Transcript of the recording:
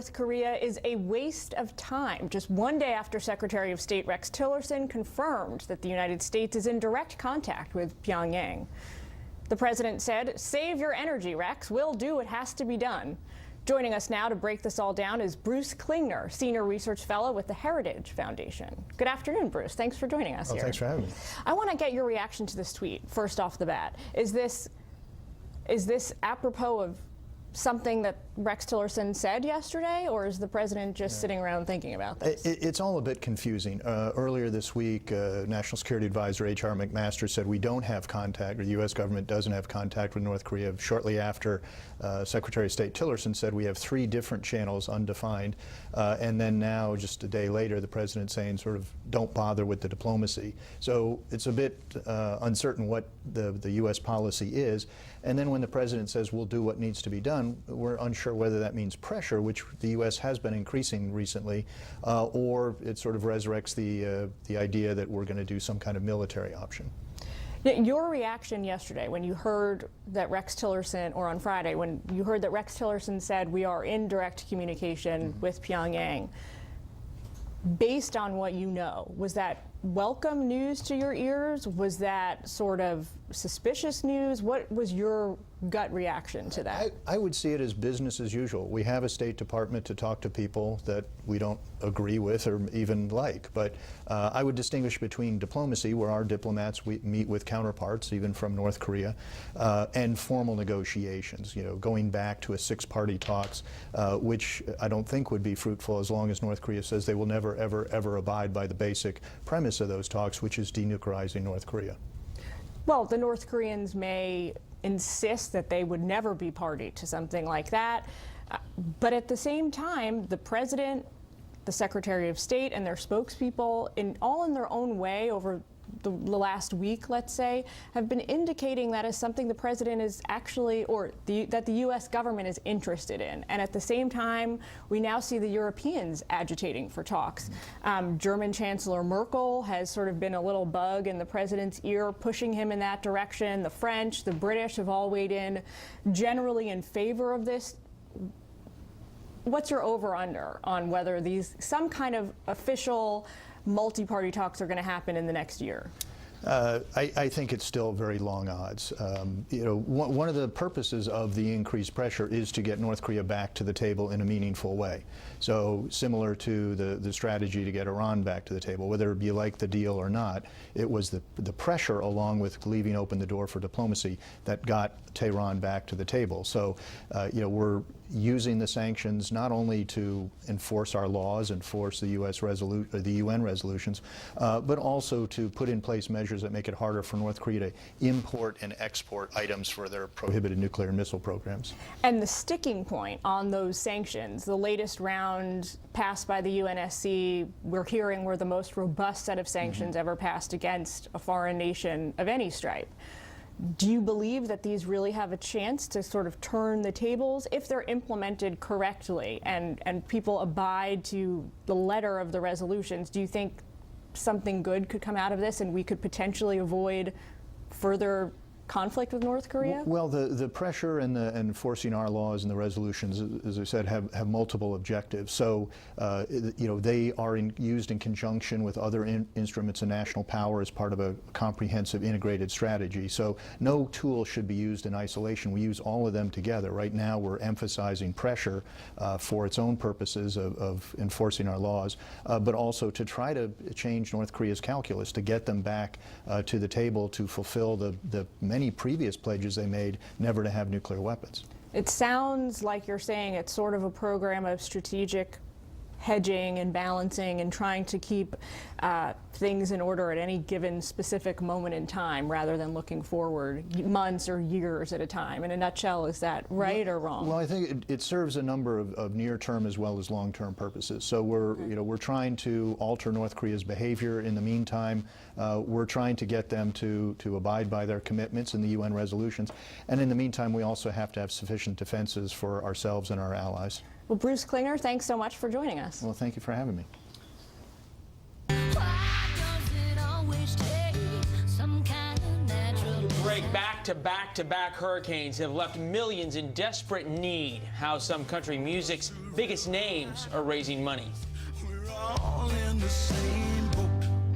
North Korea is a waste of time, just one day after Secretary of State Rex Tillerson confirmed that the United States is in direct contact with Pyongyang. The president said, "Save your energy, Rex. We'll do what has to be done." Joining us now to break this all down is Bruce Klingner, Senior Research Fellow with the Heritage Foundation. Good afternoon, Bruce. Thanks for joining us here. Thanks for having me. I want to get your reaction to this tweet, first off the bat. Is this apropos of something that Rex Tillerson said yesterday, or is the president just sitting around thinking about this? It's all a bit confusing. Earlier this week, National Security Advisor H.R. McMaster said we don't have contact, or the U.S. government doesn't have contact with North Korea. Shortly after, Secretary of State Tillerson said we have 3 different channels undefined. And then now, just a day later, the president saying sort of don't bother with the diplomacy. So it's a bit uncertain what the U.S. policy is. And then when the president says we'll do what needs to be done, we're unsure whether that means pressure, which the U.S. has been increasing recently, or it sort of resurrects the idea that we're going to do some kind of military option. Your reaction yesterday when you heard that Rex Tillerson, or on Friday, when you heard that Rex Tillerson said we are in direct communication with Pyongyang, based on what you know, was that welcome news to your ears? Was that sort of suspicious news? What was your gut reaction to that? I would see it as business as usual. We have a State Department to talk to people that we don't agree with or even like. But I would distinguish between diplomacy, where our diplomats meet with counterparts, even from North Korea, and formal negotiations, going back to a 6-party talks, which I don't think would be fruitful as long as North Korea says they will never, ever, ever abide by the basic premise of those talks, which is denuclearizing North Korea. Well, the North Koreans may insist that they would never be party to something like that, but at the same time, the president, the Secretary of State, and their spokespeople, all in their own way over the last week, let's say, have been indicating that is something the president is actually, that the U.S. government is interested in. And at the same time, we now see the Europeans agitating for talks. German Chancellor Merkel has sort of been a little bug in the president's ear, pushing him in that direction. The French, the British have all weighed in generally in favor of this. What's your over-under on whether some kind of official multi-party talks are going to happen in the next year? I think it's still very long odds. One of the purposes of the increased pressure is to get North Korea back to the table in a meaningful way. So similar to the strategy to get Iran back to the table, whether you like the deal or not, it was the pressure along with leaving open the door for diplomacy that got Tehran back to the table. So we're using the sanctions not only to enforce our laws, enforce the UN resolutions, but also to put in place measures that make it harder for North Korea to import and export items for their prohibited nuclear and missile programs. And the sticking point on those sanctions, the latest round passed by the UNSC, we're hearing were the most robust set of sanctions ever passed against a foreign nation of any stripe. Do you believe that these really have a chance to sort of turn the tables if they're implemented correctly and people abide to the letter of the resolutions? Do you think something good could come out of this and we could potentially avoid further conflict with North Korea? Well, the pressure and enforcing our laws and the resolutions, as I said, have multiple objectives. So, they are used in conjunction with other instruments of national power as part of a comprehensive integrated strategy. So no tool should be used in isolation. We use all of them together. Right now we're emphasizing pressure for its own purposes of enforcing our laws, but also to try to change North Korea's calculus, to get them back to the table to fulfill the many previous pledges they made never to have nuclear weapons. It sounds like you're saying it's sort of a program of strategic hedging and balancing and trying to keep things in order at any given specific moment in time rather than looking forward months or years at a time. In a nutshell, is that right or wrong? Well, I think it serves a number of near-term as well as long-term purposes. So we're trying to alter North Korea's behavior. In the meantime, we're trying to get them to abide by their commitments in the UN resolutions. And in the meantime, we also have to have sufficient defenses for ourselves and our allies. Well, Bruce Klingner, thanks so much for joining us. Well, thank you for having me. Why does it always take some kind of natural break, back-to-back hurricanes have left millions in desperate need. How some country music's biggest names are raising money. We're all in the